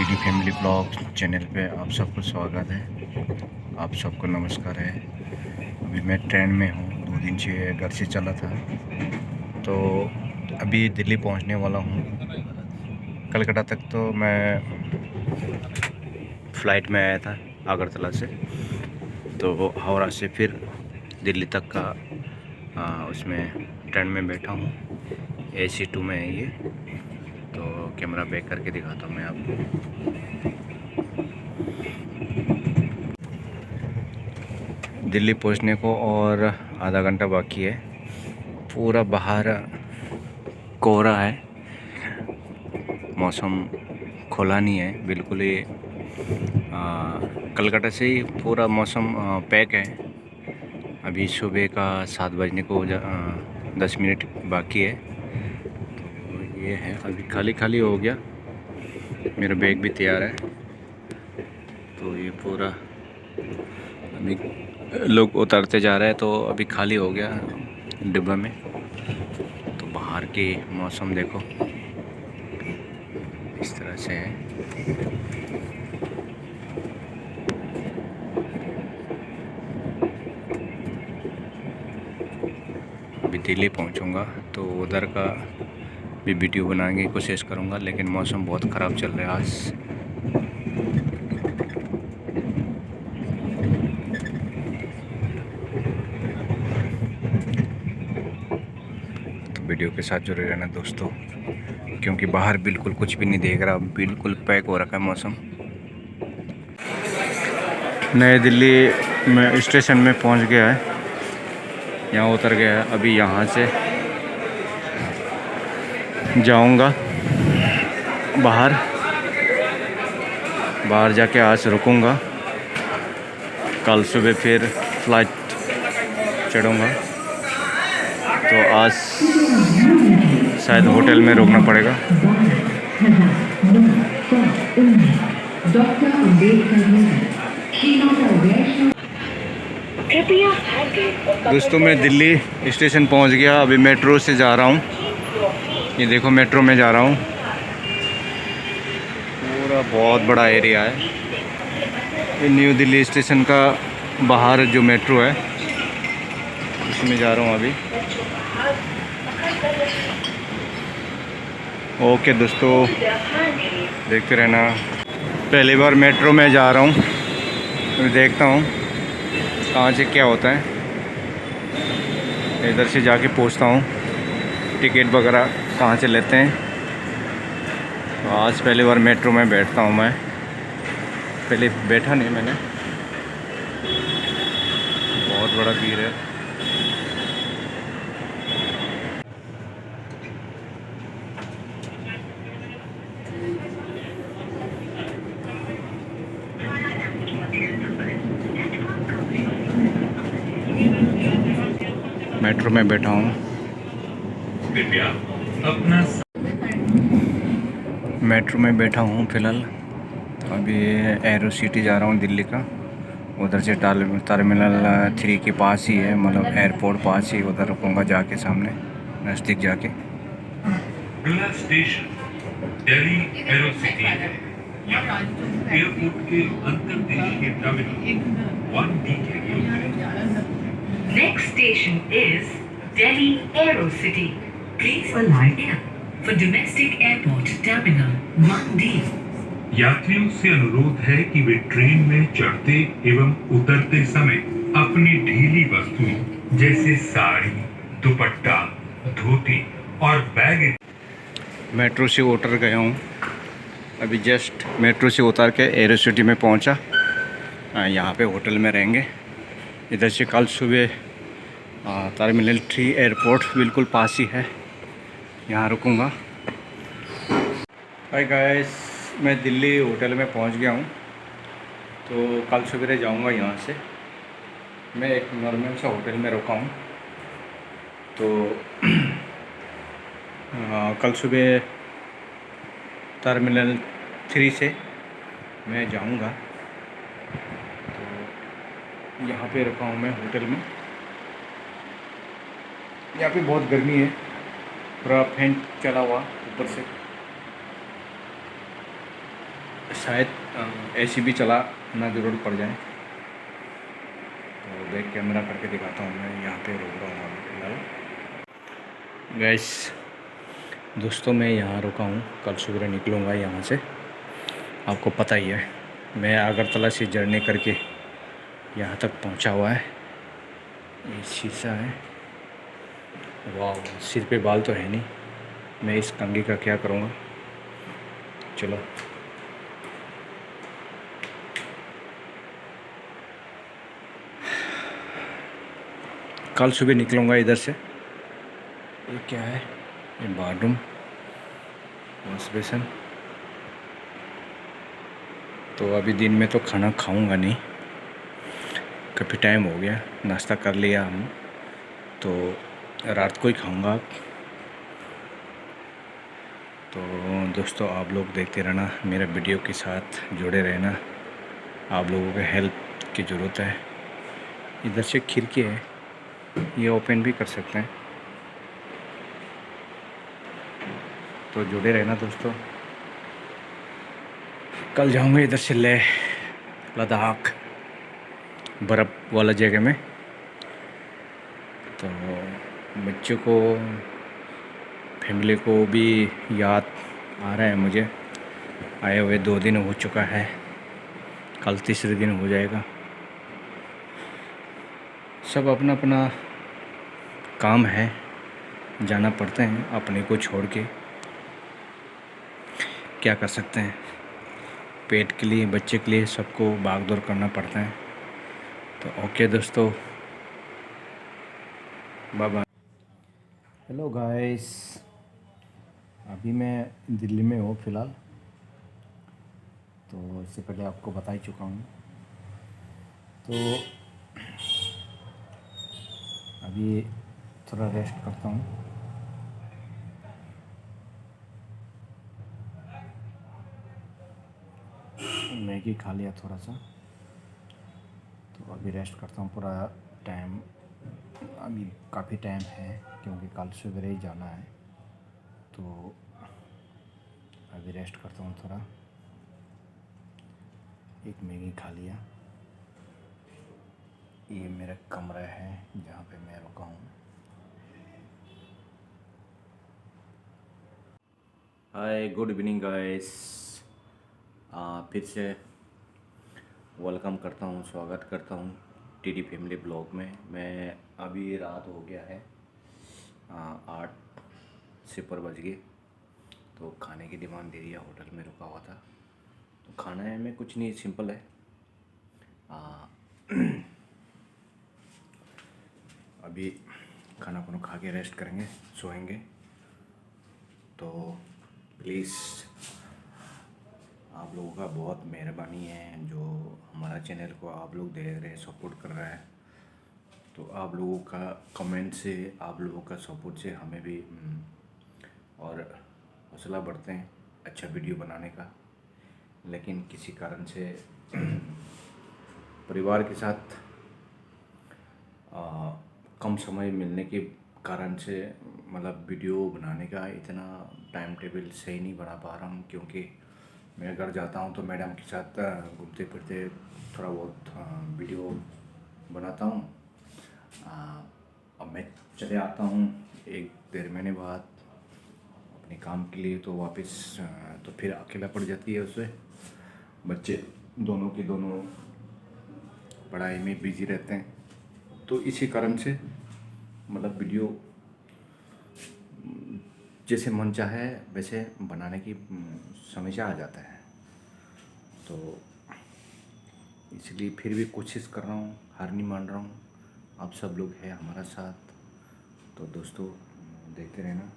DD family blog channel पे आप सबको स्वागत है। आप सबको नमस्कार है। अभी मैं ट्रेन में हूँ, 2 दिन से घर से चला था, तो अभी दिल्ली पहुँचने वाला हूँ। कलकत्ता तक तो मैं फ़्लाइट में आया था अगरतला से, तो हावड़ा से फिर दिल्ली तक का उसमें ट्रेन में बैठा हूँ। AC 2 में है ये, तो कैमरा बैक करके दिखाता हूँ मैं आपको। दिल्ली पहुंचने को और आधा घंटा बाकी है। पूरा बाहर कोहरा है, मौसम खुला नहीं है बिल्कुल ही। कलकत्ता से ही पूरा मौसम पैक है। अभी सुबह का 7 बजने को 10 मिनट बाकी है। तो ये है, अभी खाली खाली हो गया। मेरा बैग भी तैयार है। तो ये पूरा अभी लोग उतरते जा रहे हैं, तो अभी खाली हो गया डिब्बा में। तो बाहर की मौसम देखो, इस तरह से है। अभी दिल्ली पहुंचूंगा तो उधर का भी वीडियो बनाने की कोशिश करूंगा, लेकिन मौसम बहुत ख़राब चल रहा है आज। वीडियो के साथ जुड़े रहना दोस्तों, क्योंकि बाहर बिल्कुल कुछ भी नहीं देख रहा, बिल्कुल पैक हो रखा है मौसम। नई दिल्ली में स्टेशन में पहुंच गया है, यहाँ उतर गया है। अभी यहाँ से जाऊंगा बाहर जाके आज रुकूंगा। कल सुबह फिर फ्लाइट चढ़ूँगा, तो आज शायद होटल में रुकना पड़ेगा। दोस्तों मैं दिल्ली स्टेशन पहुंच गया। अभी मेट्रो से जा रहा हूं। ये देखो, मेट्रो में जा रहा हूं। पूरा बहुत बड़ा एरिया है। ये न्यू दिल्ली स्टेशन का बाहर जो मेट्रो है, उसमें जा रहा हूं अभी। ओके दोस्तों, देखते रहना। पहली बार मेट्रो में जा रहा हूँ, तो देखता हूँ कहाँ से क्या होता है। इधर से जाके पूछता हूँ टिकट वगैरह कहाँ से लेते हैं। तो आज पहली बार मेट्रो में बैठता हूँ मैं, पहले बैठा नहीं मैंने। बहुत बड़ा भीड़ है। मेट्रो में बैठा हूँ। मेट्रो में बैठा हूँ फ़िलहाल। अभी एरो सिटी जा रहा हूँ दिल्ली का। उधर से टर्मिनल 3 के पास ही है, मतलब एयरपोर्ट पास ही। उधर रुकूँगा जाके, सामने नज़दीक जाके। अगला स्टेशन दिल्ली एरो सिटी है। यहाँ एयरपोर्ट के अंतर्देशीय टर्मिनल 1D के लिए। Next station is Delhi Aero City. Please alight here for domestic airport terminal 1D. यात्रियों से अनुरोध है कि वे ट्रेन में चढ़ते एवं उतरते समय अपनी ढीली वस्तुओं जैसे साड़ी, दुपट्टा, धोती और बैग। मेट्रो से उतर गया हूँ। अभी जस्ट मेट्रो से उतर के एरो सिटी में पहुँचा। यहाँ पे होटल में रहेंगे। इधर से कल सुबह टर्मिनल 3 एयरपोर्ट बिल्कुल पास ही है, यहाँ रुकूँगा। हाय गाइस, मैं दिल्ली होटल में पहुँच गया हूँ। तो कल सुबह जाऊँगा यहाँ से। मैं एक नॉर्मल सा होटल में रुका हूँ। तो कल सुबह टर्मिनल 3 से मैं जाऊँगा। तो यहाँ पे रुका हूँ मैं होटल में। यहाँ पे बहुत गर्मी है, पूरा फैन चला हुआ ऊपर से। शायद एसी भी चला ना ज़रूरत पड़ जाए। तो बैक कैमरा करके दिखाता हूँ। मैं यहाँ पे रुक रहा हूँ अभी फिलहाल। गैस दोस्तों, मैं यहाँ रुका हूँ, कल सुबह निकलूँगा यहाँ से। आपको पता ही है, मैं अगरतला से जर्नी करके यहाँ तक पहुँचा हुआ है। ये शीशा है। वाह, सिर पे बाल तो है नहीं, मैं इस कंघी का क्या करूँगा। चलो कल सुबह निकलूँगा इधर से। ये क्या है? ये बाथरूम, वॉश बेसन। तो अभी दिन में तो खाना खाऊंगा नहीं, काफ़ी टाइम हो गया, नाश्ता कर लिया हम, तो रात को ही खाऊंगा। तो दोस्तों, आप लोग देखते रहना, मेरा वीडियो के साथ जुड़े रहना। आप लोगों को हेल्प की ज़रूरत है। इधर से खिड़की है, ये ओपन भी कर सकते हैं। तो जुड़े रहना दोस्तों। कल जाऊंगे इधर से लेह लद्दाख, बर्फ़ वाला जगह में। तो बच्चों को, फैमिली को भी याद आ रहा है मुझे। आए हुए 2 दिन हो चुका है, कल तीसरे दिन हो जाएगा। सब अपना अपना काम है, जाना पड़ता है अपने को छोड़ के। क्या कर सकते हैं, पेट के लिए, बच्चे के लिए सबको भाग दौड़ करना पड़ता है। तो ओके दोस्तों, बाय बाय। हेलो गाइस, अभी मैं दिल्ली में हूँ फ़िलहाल। तो इससे पहले आपको बता ही चुका हूँ। तो अभी थोड़ा रेस्ट करता हूँ। मैगी खा लिया थोड़ा सा, तो अभी रेस्ट करता हूँ। पूरा टाइम, अभी काफ़ी टाइम है क्योंकि कल सवेरे ही जाना है। तो अभी रेस्ट करता हूँ थोड़ा। एक मैगी खा लिया। ये मेरा कमरा है जहाँ पे मैं रुका हूँ। हाय, गुड इवनिंग गाइस। फिर से वेलकम करता हूँ, स्वागत करता हूँ टीडी फैमिली ब्लॉग में। मैं अभी रात हो गया है, 8 सिपर बज गए। तो खाने की डिमांड दे रही है, होटल में रुका हुआ था। तो खाना है में कुछ नहीं, सिंपल है। अभी खाना खुना खा के रेस्ट करेंगे, सोएंगे। तो प्लीज़ आप लोगों का बहुत मेहरबानी है, जो हमारा चैनल को आप लोग देख रहे हैं, सपोर्ट कर रहा है। तो आप लोगों का कमेंट से, आप लोगों का सपोर्ट से हमें भी और हौसला बढ़ते हैं अच्छा वीडियो बनाने का। लेकिन किसी कारण से परिवार के साथ कम समय मिलने के कारण से, मतलब वीडियो बनाने का इतना टाइम टेबल सही नहीं बना पा रहा हूँ। क्योंकि मैं घर जाता हूँ तो मैडम के साथ घूमते फिरते थोड़ा बहुत वीडियो बनाता हूँ। अब मैं चले आता हूँ 1-1.5 महीने बाद अपने काम के लिए। तो वापस तो फिर अकेला पड़ जाती है उससे। बच्चे दोनों के दोनों पढ़ाई में बिजी रहते हैं। तो इसी कारण से मतलब वीडियो जैसे मन चाहे वैसे बनाने की समस्या आ जाता है। तो इसलिए फिर भी कोशिश कर रहा हूँ, हार नहीं मान रहा हूँ। आप सब लोग हैं हमारा साथ। तो दोस्तों देखते रहना।